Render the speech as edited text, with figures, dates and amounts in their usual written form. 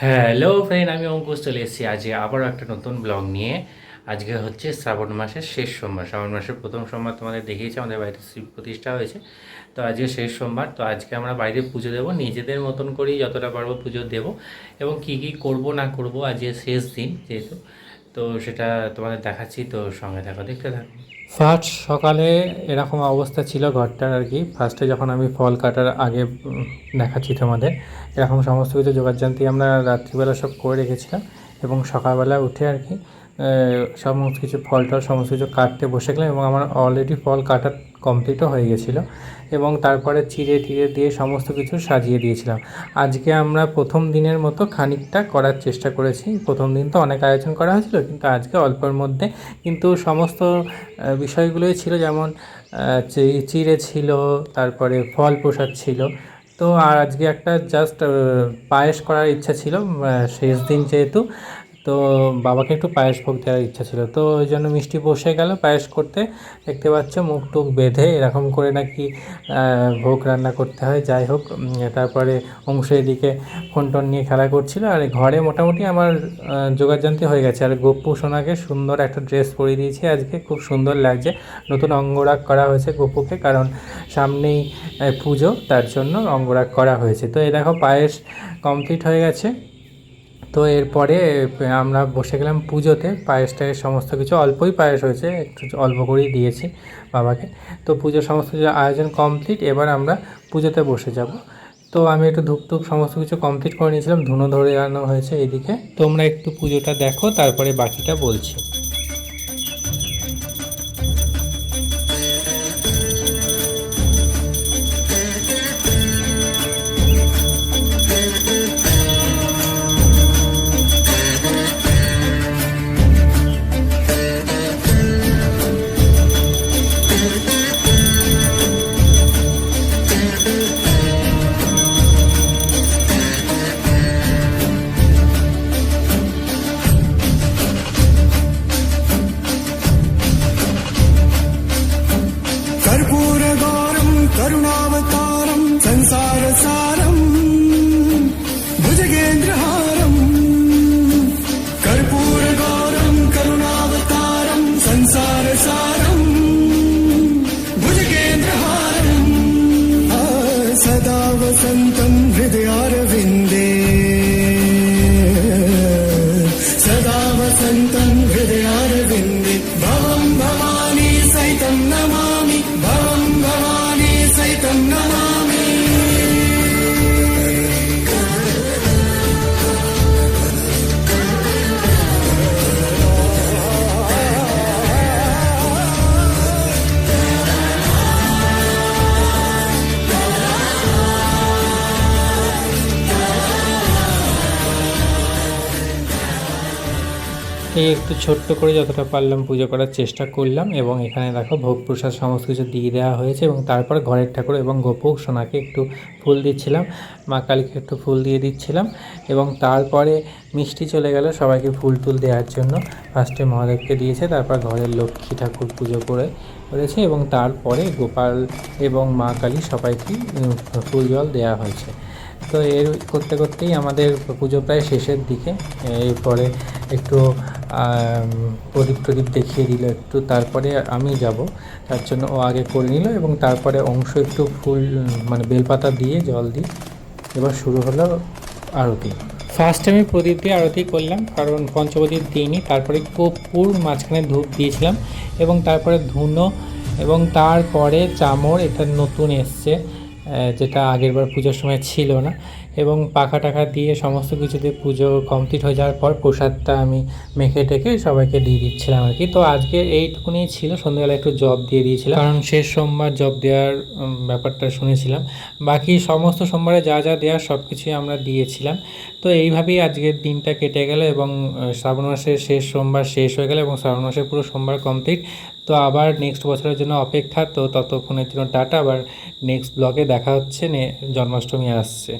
Hello friend, আমি অঙ্কুশ চলে এসেছি আজকে আবারও একটা নতুন ব্লগ নিয়ে। আজকে হচ্ছে শ্রাবণ মাসের শেষ সোমবার। শ্রাবণ মাসের প্রথম সোমবার তোমাদের দেখিয়েছি, আমাদের বাড়িতে শিব প্রতিষ্ঠা হয়েছে। তো আজকে শেষ সোমবার, তো আজকে আমরা বাড়িতে পুজো দেবো, নিজেদের মতন করেই যতটা পারবো পুজো দেবো। এবং কি কি করব না করব আজকে শেষ দিন যেহেতু, তো সেটা তোমাদের দেখাচ্ছি, তো সঙ্গে থাকো, দেখতে থাকো। ফার্স্ট সকালে এরকম অবস্থা ছিল ঘরটার আর কি। ফার্স্টে যখন আমি ফল কাটার আগে দেখাচ্ছি তোমাদের, এরকম সমস্ত কিছু জোগাড়যন্ত্রী আমরা রাত্রিবেলা সব করে রেখেছিলাম। এবং সকালবেলা উঠে আর কি সমস্ত কিছু ফল টল সমস্ত কিছু কাটতে বসে গেলাম, এবং আমার অলরেডি ফল কাটা কমপ্লিটও হয়ে গেছিলো। এবং তারপরে চিড়ে টিড়ে দিয়ে সমস্ত কিছু সাজিয়ে দিয়েছিলাম। আজকে আমরা প্রথম দিনের মতো খানিকটা করার চেষ্টা করেছি। প্রথম দিন তো অনেক আয়োজন করা হয়েছিল, কিন্তু আজকে অল্পের মধ্যে কিন্তু সমস্ত বিষয়গুলোই ছিল, যেমন চিড়ে ছিল, তারপরে ফল প্রসাদ ছিল। তো আর আজকে একটা জাস্ট পায়েস করার ইচ্ছা ছিল, শেষ দিন যেহেতু। তো বাবাকে একটু পায়েস ভোগ দেওয়ার ইচ্ছা ছিল, তো ওই জন্য মিষ্টি বসে গেল পায়েস করতে। দেখতে পাচ্ছ মুখ টুক বেঁধে এরকম করে নাকি ভোগ রান্না করতে হয়। যাই হোক, তারপরে অংশ এদিকে ফোন টোন নিয়ে খেলা করছিল, আর ঘরে মোটামুটি আমার জোগাড়যন্ত্রী হয়ে গেছে। আর গপ্পু সোনাকে সুন্দর একটা ড্রেস পরিয়ে দিয়েছি, আজকে খুব সুন্দর লাগছে। নতুন অঙ্গরাগ করা হয়েছে গপ্পুকে, কারণ সামনেই পুজো, তার জন্য অঙ্গরাগ করা হয়েছে। তো এই দেখো পায়েস কমপ্লিট হয়ে গেছে। তো এরপরে আমরা বসে গেলাম পুজোতে। পায়েসটাকে সমস্ত কিছু অল্পই পায়েস হয়েছে, একটু অল্প করেই দিয়েছি বাবাকে। তো পুজোর সমস্ত কিছু আয়োজন কমপ্লিট, এবার আমরা পুজোতে বসে যাব। তো আমি একটু ধূপ টুপ সমস্ত কিছু কমপ্লিট করে নিয়েছিলাম, ধুনো ধরে আনা হয়েছে এদিকে। তোমরা একটু পুজোটা দেখো, তারপরে বাকিটা বলছি। कर्पूरगौरं करुणावतारं संसारसारं भुजगेन्द्रहारं। कर्पूरगौरं करुणावतारं संसारसारं भुजगेन्द्रहारं। सदा वसन्तं हृदयारविन्दे, सदा वसन्तं हृदयारविन्दे। भवं भवानी सहितं नमामि, भवं भवानी सहितं नमामि। এই একটু ছোট্ট করে যতটা পারলাম পুজো করার চেষ্টা করলাম। এবং এখানে দেখো ভোগ প্রসাদ সমস্ত কিছু দিয়ে দেওয়া হয়েছে, এবং তারপর ঘরের ঠাকুর এবং গোপু সোনাকে একটু ফুল দিচ্ছিলাম, মা কালীকে একটু ফুল দিয়ে দিচ্ছিলাম। এবং তারপরে মিষ্টি চলে গেল সবাইকে ফুল টুল দেওয়ার জন্য। ফার্স্টে মহাদেবকে দিয়েছে, তারপর ঘরের লক্ষ্মী ঠাকুর পুজো করেছে, এবং তারপরে গোপাল এবং মা কালী সবাইকে ফুল জল দেওয়া হয়েছে। তো এর করতে করতেই আমাদের পুজো প্রায় শেষের দিকে। এরপরে একটু প্রদীপ টদীপ দেখিয়ে দিল একটু, তারপরে আমি যাব, তার জন্য ও আগে করে নিল। এবং তারপরে অংশ একটু ফুল মানে বেলপাতা দিয়ে জল দিই। এবার শুরু হলো আরতি। ফার্স্টে আমি প্রদীপ দিয়ে আরতি করলাম, কারণ পঞ্চপ্রদীপ দিইনি। তারপরে কর্পূর মাঝখানে ধূপ দিয়েছিলাম, এবং তারপরে ধুনো, এবং তারপরে চামড়, এটা নতুন এসছে, যেটা আগেরবার পুজোর সময় ছিল না। এবং পাখা টাখা দিয়ে সমস্ত কিছু দিয়ে পুজো কমপ্লিট হয়ে যাওয়ার পর প্রসাদটা আমি মেখে টেকে সবাইকে দিয়ে দিচ্ছিলাম আর কি। তো আজকে এইটুকুনি ছিল, সন্ধ্যাবেলা একটু জব দিয়ে দিয়েছিলাম, কারণ শেষ সোমবার জব দেওয়ার ব্যাপারটা শুনেছিলাম। বাকি সমস্ত সোমবারে যা যা দেওয়ার সব কিছুই আমরা দিয়েছিলাম। তো এইভাবেই আজকের দিনটা কেটে গেল, এবং শ্রাবণ মাসের শেষ সোমবার শেষ হয়ে গেল, এবং শ্রাবণ মাসের পুরো সোমবার কমপ্লিট। তো আবার নেক্সট বছরের জন্য অপেক্ষা। তো ততক্ষণের জন্য টাটা, আবার নেক্সট ব্লগে দেখা হচ্ছে। জন্মাষ্টমী আসছে।